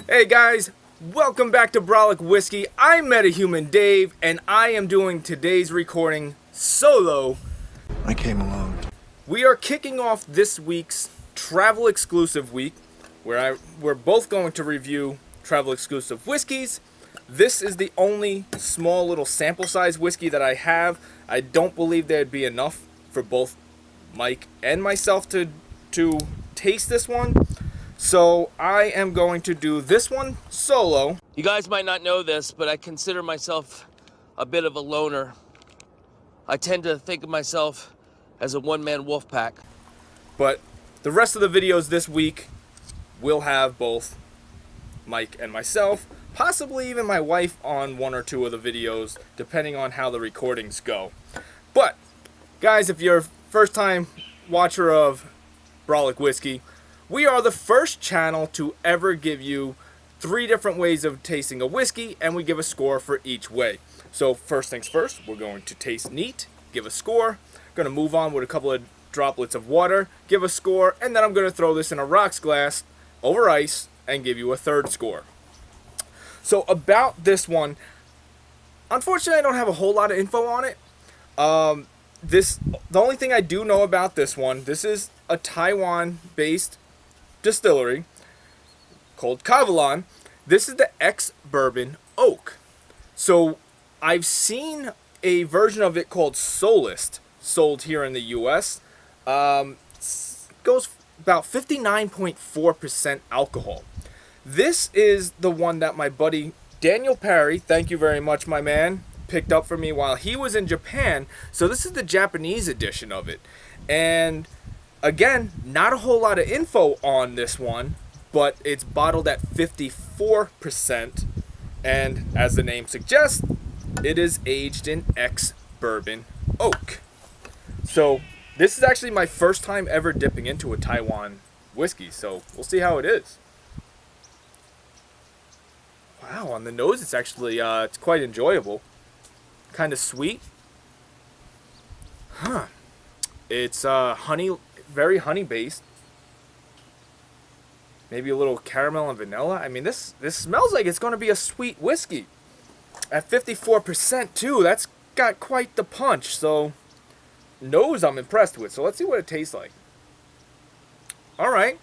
Hey guys, welcome back to Brolic Whiskey. I'm Metahuman Dave, and I am doing today's recording solo. I came along. We are kicking off this week's travel exclusive week, where we're both going to review travel exclusive whiskeys. This is the only small little sample size whiskey that I have. I don't believe there'd be enough for both Mike and myself to taste this one. So I am going to do this one solo. You guys might not know this, but I consider myself a bit of a loner. I tend to think of myself as a one-man wolf pack. But the rest of the videos this week will have both Mike and myself, possibly even my wife on one or two of the videos, depending on how the recordings go. But, guys, if you're a first-time watcher of Brolic Whiskey, we are the first channel to ever give you 3 different ways of tasting a whiskey, and we give a score for each way. So first things first, we're going to taste neat, give a score. Going to move on with a couple of droplets of water, give a score, and then I'm going to throw this in a rocks glass over ice and give you a third score. So about this one, unfortunately I don't have a whole lot of info on it. The only thing I do know about this one, this is a Taiwan-based distillery called Kavalan. This is the ex-bourbon oak. So I've seen a version of it called Solist sold here in the US. Goes about 59.4% alcohol. This is the one that my buddy Daniel Parry, thank you very much my man, picked up for me while he was in Japan. So this is the Japanese edition of it. And again, not a whole lot of info on this one, but it's bottled at 54%, and as the name suggests, it is aged in ex-bourbon oak. So this is actually my first time ever dipping into a Taiwan whiskey, so we'll see how it is. Wow, on the nose it's actually it's quite enjoyable. Kind of sweet. Huh. It's honey, very honey based. Maybe a little caramel and vanilla. I mean, this smells like it's going to be a sweet whiskey. At 54% too, that's got quite the punch. So, nose I'm impressed with. So let's see what it tastes like. All right.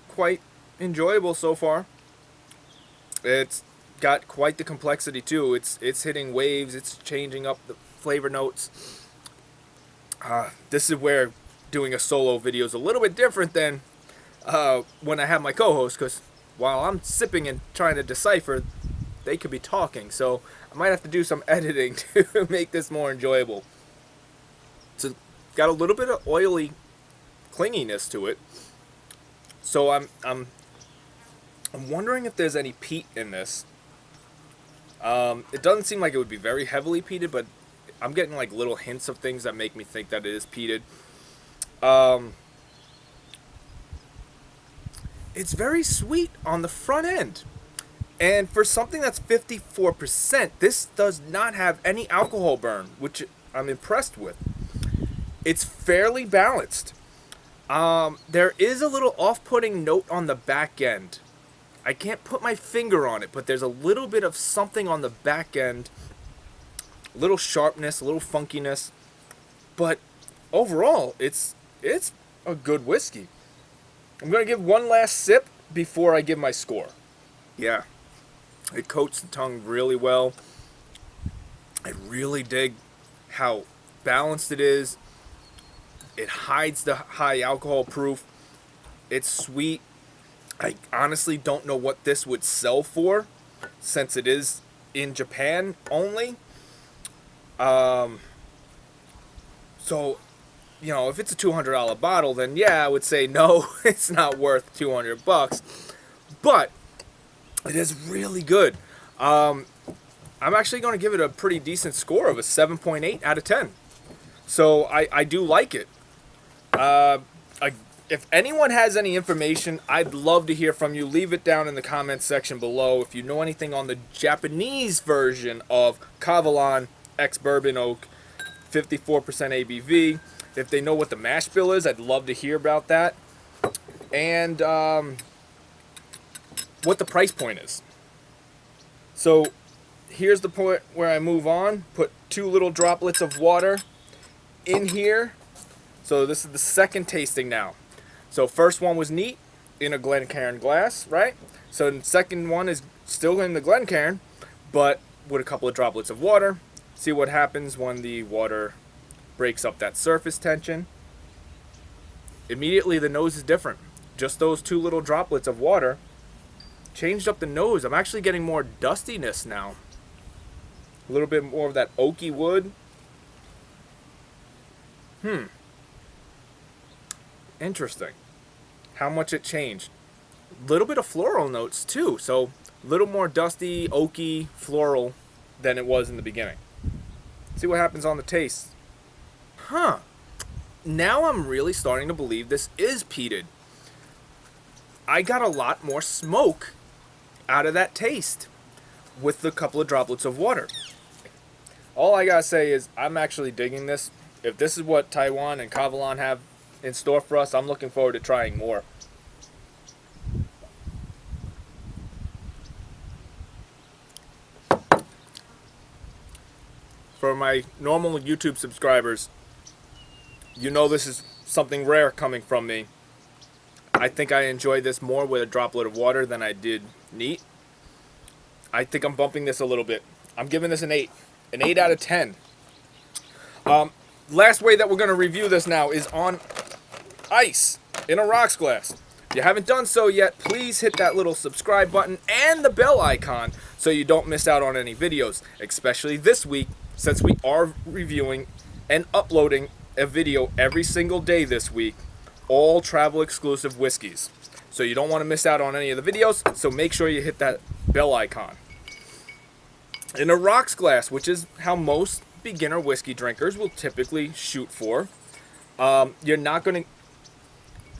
Quite enjoyable so far. It's got quite the complexity too. It's hitting waves. It's changing up the flavor notes. This is where doing a solo video is a little bit different than when I have my co-host, because while I'm sipping and trying to decipher, they could be talking. So I might have to do some editing to make this more enjoyable. So got a little bit of oily clinginess to it. So I'm wondering if there's any peat in this. It doesn't seem like it would be very heavily peated, but I'm getting like little hints of things that make me think that it is peated. It's very sweet on the front end. And for something that's 54%, this does not have any alcohol burn, which I'm impressed with. It's fairly balanced. There is a little off-putting note on the back end. I can't put my finger on it, but there's a little bit of something on the back end. A little sharpness, a little funkiness. But overall, it's a good whiskey. I'm going to give one last sip before I give my score. Yeah, it coats the tongue really well. I really dig how balanced it is. It hides the high alcohol proof. It's sweet. I honestly don't know what this would sell for, since it is in Japan only. So, you know, if it's a $200 bottle, then yeah, I would say no, it's not worth $200. But it is really good. I'm actually going to give it a pretty decent score of a 7.8 out of 10. So I do like it. If anyone has any information, I'd love to hear from you. Leave it down in the comments section below. If you know anything on the Japanese version of Kavalan ex-bourbon oak, 54% ABV. If they know what the mash bill is, I'd love to hear about that. And what the price point is. So here's the point where I move on. Put 2 little droplets of water in here. So this is the second tasting now. So first one was neat in a Glencairn glass, right? So the second one is still in the Glencairn, but with a couple of droplets of water. See what happens when the water breaks up that surface tension. Immediately the nose is different. Just those 2 little droplets of water changed up the nose. I'm actually getting more dustiness now. A little bit more of that oaky wood. Interesting. How much it changed. A little bit of floral notes too. So a little more dusty, oaky, floral than it was in the beginning. See what happens on the taste. Now I'm really starting to believe this is peated. I got a lot more smoke out of that taste with a couple of droplets of water. All I gotta say is I'm actually digging this. If this is what Taiwan and Kavalan have in store for us, I'm looking forward to trying more. For my normal YouTube subscribers, you know this is something rare coming from me. I think I enjoy this more with a droplet of water than I did neat. I think I'm bumping this a little bit. I'm giving this an 8. An 8 out of 10. Last way that we're going to review this now is on ice in a rocks glass. If you haven't done so yet, please hit that little subscribe button and the bell icon so you don't miss out on any videos, especially this week since we are reviewing and uploading a video every single day this week, all travel exclusive whiskeys. So you don't want to miss out on any of the videos, so make sure you hit that bell icon. In a rocks glass, which is how most beginner whiskey drinkers will typically shoot for, you're not going to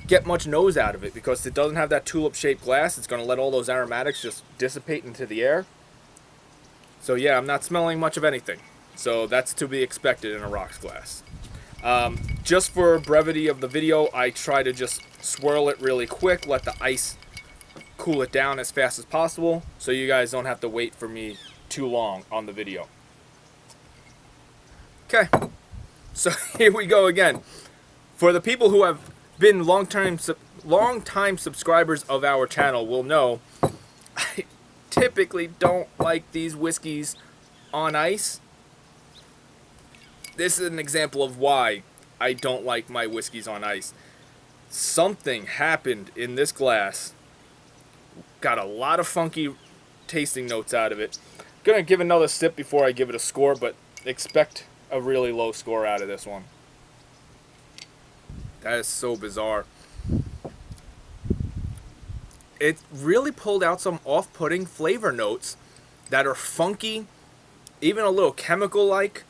get much nose out of it because it doesn't have that tulip-shaped glass. It's going to let all those aromatics just dissipate into the air. So yeah, I'm not smelling much of anything. So that's to be expected in a rocks glass. Just for brevity of the video, I try to just swirl it really quick, let the ice cool it down as fast as possible, so you guys don't have to wait for me too long on the video. Okay, so here we go again. For the people who have been long-time subscribers of our channel will know, I typically don't like these whiskeys on ice. This is an example of why I don't like my whiskeys on ice. Something happened in this glass. Got a lot of funky tasting notes out of it. Gonna give another sip before I give it a score, but expect a really low score out of this one. That is so bizarre. It really pulled out some off-putting flavor notes that are funky, even a little chemical-like.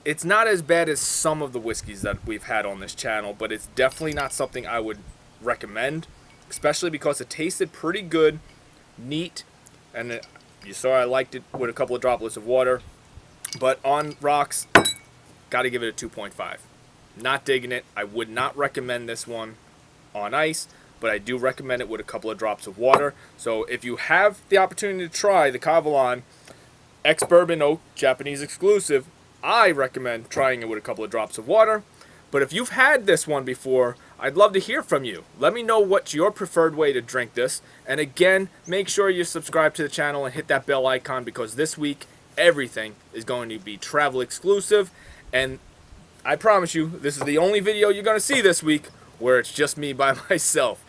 It's not as bad as some of the whiskeys that we've had on this channel, but it's definitely not something I would recommend, especially because it tasted pretty good, neat, and you saw I liked it with a couple of droplets of water. But on rocks, gotta give it a 2.5. Not digging it. I would not recommend this one on ice, but I do recommend it with a couple of drops of water. So if you have the opportunity to try the Kavalan ex-bourbon oak Japanese exclusive, I recommend trying it with a couple of drops of water. But if you've had this one before, I'd love to hear from you. Let me know what's your preferred way to drink this. And again, make sure you subscribe to the channel and hit that bell icon, because this week, everything is going to be travel exclusive. And I promise you, this is the only video you're going to see this week where it's just me by myself.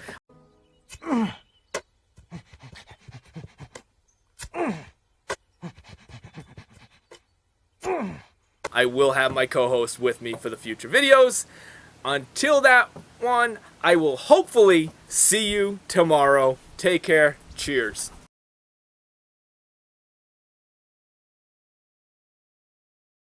I will have my co-host with me for the future videos. Until that one, I will hopefully see you tomorrow. Take care. Cheers.